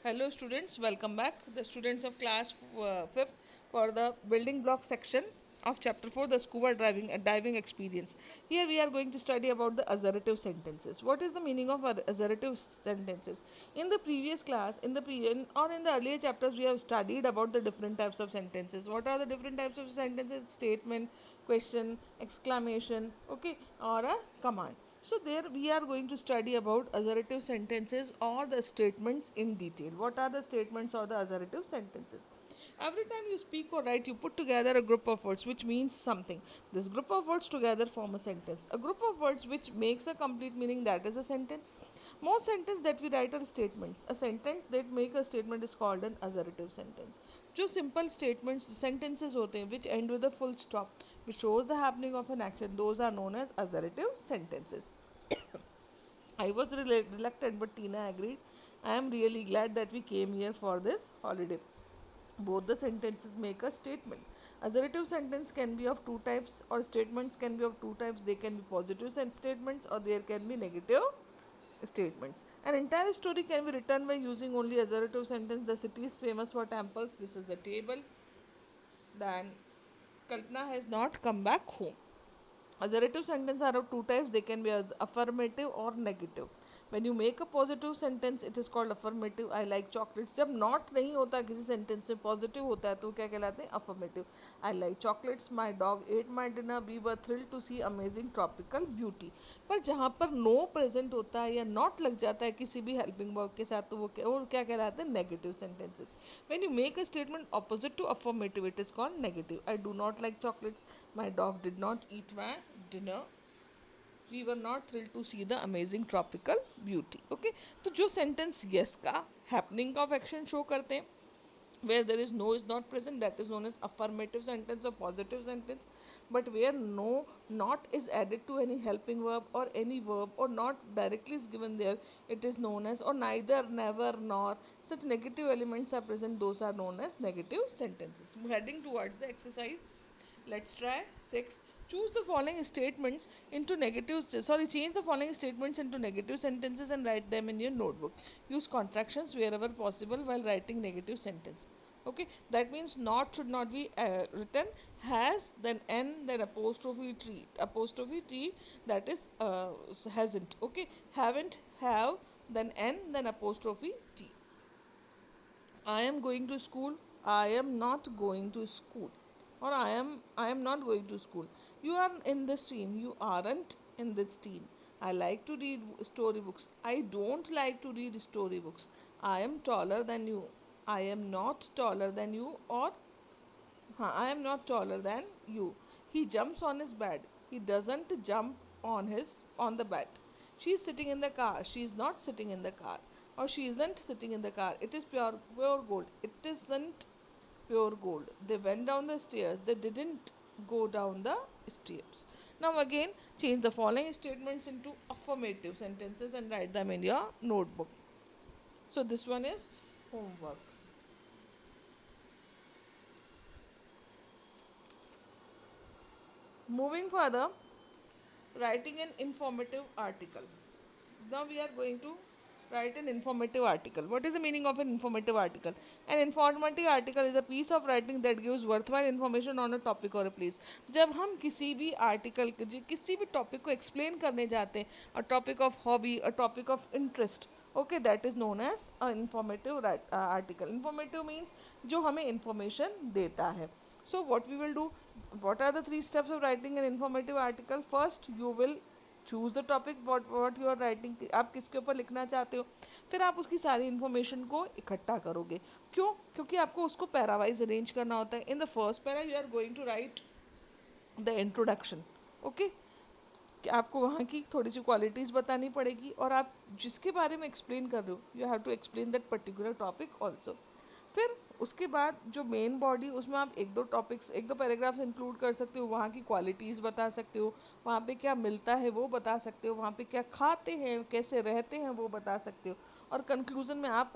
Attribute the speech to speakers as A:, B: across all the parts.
A: Hello students, welcome back. The students of class 5th for the building block section of chapter 4, the scuba diving experience. Here we are going to study about the assertive sentences. What is the meaning of assertive sentences? In the previous class, in the earlier chapters, we have studied about the different types of sentences. What are the different types of sentences? Statement, question, exclamation, okay, or a command. So there we are going to study about assertive sentences or the statements in detail. What are the statements or the assertive sentences? Every time you speak or write, you put together a group of words which means something. This group of words together form a sentence. A group of words which makes a complete meaning, that is a sentence. Most sentences that we write are statements. A sentence that make a statement is called an assertive sentence. जो simple statements sentences होते हैं which end with a full stop which shows the happening of an action, those are known as assertive sentences. I was reluctant, but Tina agreed. I am really glad that we came here for this holiday. Both the sentences make a statement. Assertive sentence can be of two types, or statements can be of two types. They can be positive statements, or there can be negative statements. An entire story can be written by using only assertive sentence. The city is famous for temples. This is a table. Then Kalpana has not come back home. Assertive sentences are of two types. They can be as affirmative or negative. When you make a positive sentence, it is called affirmative. I like chocolates. जब not नहीं होता किसी sentence में positive होता है तो क्या कहलाते हैं? Affirmative. I like chocolates. My dog ate my dinner. We were thrilled to see amazing tropical beauty. पर जहाँ पर no present होता है या not लग जाता है किसी भी helping verb के साथ तो वो क्या कहलाते हैं? Negative sentences. When you make a statement opposite to affirmative, it is called negative. I do not like chocolates. My dog did not eat my dinner. We were not thrilled to see the amazing tropical beauty. Okay, तो जो sentence yes का happening of action show करते हैं, where there is no is not present, that is known as affirmative sentence or positive sentence. But where no not is added to any helping verb or any verb or not directly is given there, it is known as, or neither, never, nor such negative elements are present, those are known as negative sentences. Heading towards the exercise, let's try 6. Choose the following statements into change the following statements into negative sentences and write them in your notebook. Use contractions wherever possible while writing negative sentence. Okay, that means not should not be written has, then n, then apostrophe t, that is hasn't. Okay, haven't, have, then n, then apostrophe t. I am going to school. I am not going to school. Or I am not going to school. You are in this team. You aren't in this team. I like to read storybooks. I don't like to read storybooks. I am taller than you. I am not taller than you. Or I am not taller than you. He jumps on his bed. He doesn't jump on the bed. She is sitting in the car. She is not sitting in the car. Or she isn't sitting in the car. It is pure gold. It isn't pure gold. They went down the stairs. They didn't go down the stairs. Now again, change the following statements into affirmative sentences and write them in your notebook. So this one is homework. Moving further, writing an informative article. Now we are going to write an informative article. What is the meaning of an informative article? An informative article is a piece of writing that gives worthwhile information on a topic or a place. जब हम किसी भी article किसी भी topic को explain करने जाते हैं, a topic of hobby, a topic of interest, okay, that is known as an informative article. Informative means जो हमें information देता है. So what we will do, what are the 3 steps of writing an informative article? First, you will choose the topic what you are writing, आप किसके ऊपर लिखना चाहते हो. फिर आप उसकी सारी इन्फॉर्मेशन को इकट्ठा करोगे. क्यों? क्योंकि आपको उसको पैरा वाइज अरेंज करना होता है. In the first para you are going to write the introduction. Okay, आपको वहाँ की थोड़ी सी क्वालिटीज़ बतानी पड़ेगी और आप जिसके बारे में एक्सप्लेन कर रहे हो you have to explain that particular topic also. फिर उसके बाद जो मेन बॉडी, उसमें आप एक दो पैराग्राफ्स इंक्लूड कर सकते हो. वहाँ की क्वालिटीज़ बता सकते हो, वहाँ पे क्या मिलता है वो बता सकते हो, वहाँ पे क्या खाते हैं, कैसे रहते हैं वो बता सकते हो. और कंक्लूजन में आप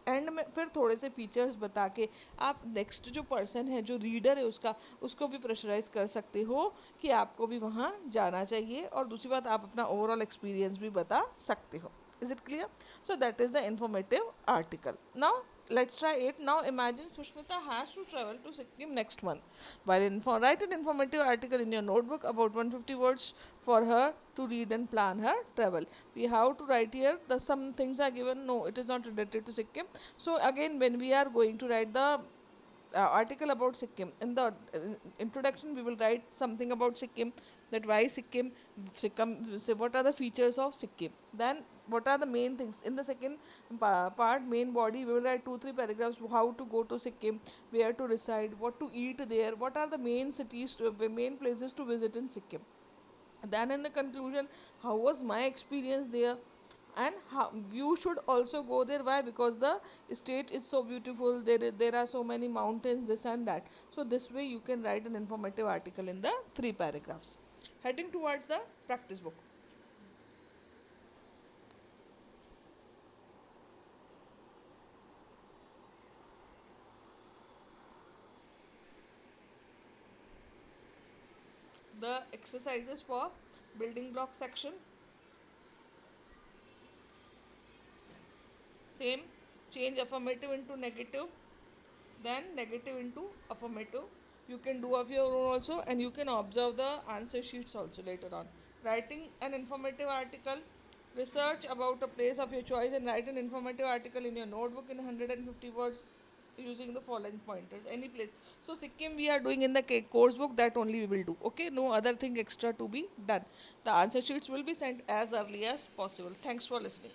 A: एंड में फिर थोड़े से फीचर्स बता के आप नेक्स्ट जो पर्सन है, जो रीडर है उसको भी प्रेशराइज कर सकते हो कि आपको भी वहाँ जाना चाहिए. और दूसरी बात, आप अपना ओवरऑल एक्सपीरियंस भी बता सकते हो. Is it clear? So that is the informative article. Now let's try it. Now imagine Sushmita has to travel to Sikkim next month. Write an informative article in your notebook about 150 words for her to read and plan her travel. We have to write here, the some things are given. No, it is not related to Sikkim. So again, when we are going to write the article about Sikkim. In the introduction, we will write something about Sikkim, that why Sikkim, what are the features of Sikkim. Then, what are the main things. In the second part, main body, we will write 2-3 paragraphs how to go to Sikkim, where to reside, what to eat there, what are the main cities, main places to visit in Sikkim. Then, in the conclusion, how was my experience there, and how you should also go there. Why? Because the state is so beautiful, there are so many mountains, this and that. So this way you can write an informative article in the 3 paragraphs. Heading towards the practice book. The exercises for building block section, same, change affirmative into negative, then negative into affirmative. You can do of your own also, and you can observe the answer sheets also later on. Writing an informative article, research about a place of your choice and write an informative article in your notebook in 150 words using the following pointers, any place. So Sikkim we are doing in the course book, that only we will do. Okay, no other thing extra to be done. The answer sheets will be sent as early as possible. Thanks for listening.